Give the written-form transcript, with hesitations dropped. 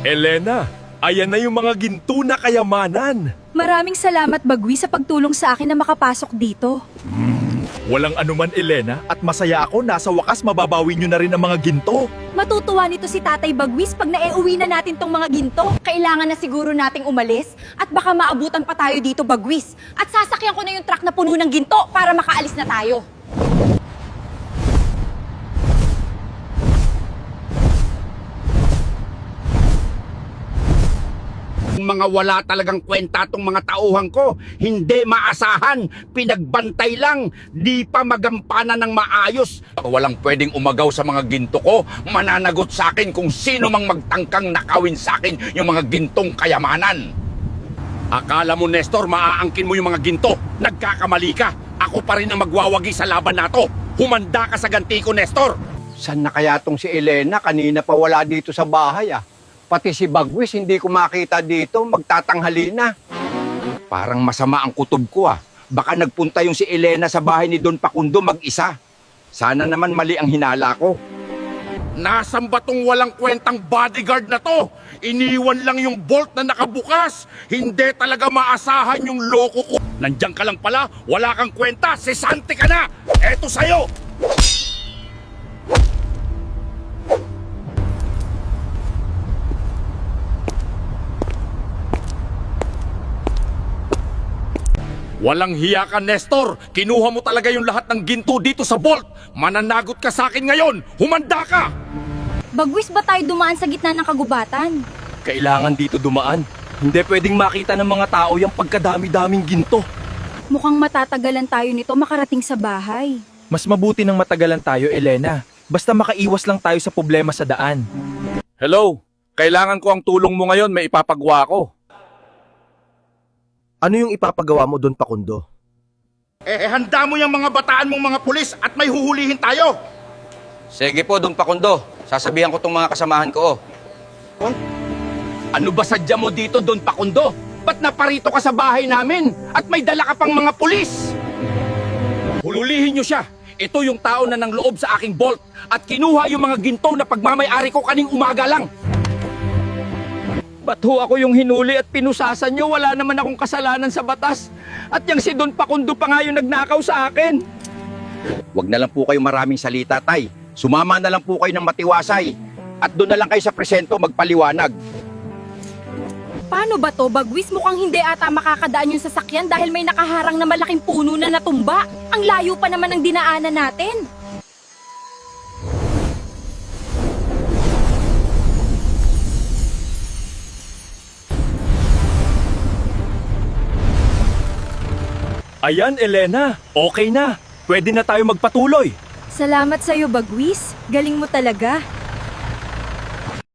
Elena, ayan na yung mga ginto na kayamanan. Maraming salamat, Bagwis, sa pagtulong sa akin na makapasok dito. Walang anuman, Elena, at masaya ako na sa wakas mababawi nyo na rin ang mga ginto. Matutuwa nito si Tatay Bagwis pag naiuwi na natin tong mga ginto. Kailangan na siguro nating umalis at baka maabutan pa tayo dito, Bagwis. At sasakyan ko na yung truck na puno ng ginto para makaalis na tayo. Mga wala talagang kwenta tong mga tauhan ko. Hindi maasahan, pinagbantay lang, di pa magampanan ng maayos. Walang pwedeng umagaw sa mga ginto ko. Mananagot sa akin kung sino mang magtangkang nakawin sa akin yung mga gintong kayamanan. Akala mo, Nestor, maaangkin mo yung mga ginto. Nagkakamali ka. Ako pa rin ang magwawagi sa laban nato. Humanda ka sa ganti ko, Nestor. Saan na kaya tong si Elena? Kanina pa wala dito sa bahay ah. Pati si Bagwis hindi ko makita dito, magtatanghali na. Parang masama ang kutob ko ah. Baka nagpunta yung si Elena sa bahay ni Don Pakundo mag-isa. Sana naman mali ang hinala ko. Nasaan ba tong walang kwentang bodyguard na to? Iniwan lang yung bolt na nakabukas. Hindi talaga maasahan yung loko ko. Nandiyan ka lang pala, wala kang kwenta, sesante ka na. Eto sa'yo. Walang hiya ka, Nestor! Kinuha mo talaga yung lahat ng ginto dito sa vault! Mananagot ka sa akin ngayon! Humanda ka! Bagwis, ba tayo dumaan sa gitna ng kagubatan? Kailangan dito dumaan. Hindi pwedeng makita ng mga tao yung pagkadami-daming ginto. Mukhang matatagalan tayo nito makarating sa bahay. Mas mabuti ng matagalan tayo, Elena. Basta makaiwas lang tayo sa problema sa daan. Hello? Kailangan ko ang tulong mo ngayon, may ipapagawa ko. Ano yung ipapagawa mo doon, Pakundo? Handa mo yung mga bataan mong mga pulis at may huhulihin tayo! Sige po, Don Pakundo. Sasabihan ko tong mga kasamahan ko. Ano ba sadya mo dito, Don Pakundo? Ba't naparito ka sa bahay namin at may dala ka pang mga pulis? Hululihin niyo siya! Ito yung tao na nang loob sa aking vault at kinuha yung mga ginto na pagmamay-ari ko kaning umaga lang. Ba't ho ako yung hinuli at pinusasan nyo? Wala naman akong kasalanan sa batas. At yung si Don Pakundo pa nga yung nagnakaw sa akin. Huwag na lang po kayo maraming salita, Tay. Sumama na lang po kayo ng matiwasay. At doon na lang kayo sa presento magpaliwanag. Paano ba to, Bagwis? Mukhang hindi ata makakadaan yung sasakyan dahil may nakaharang na malaking puno na natumba. Ang layo pa naman ng dinaanan natin. Ayan, Elena. Okay na. Pwede na tayo magpatuloy. Salamat sa'yo, Bagwis. Galing mo talaga.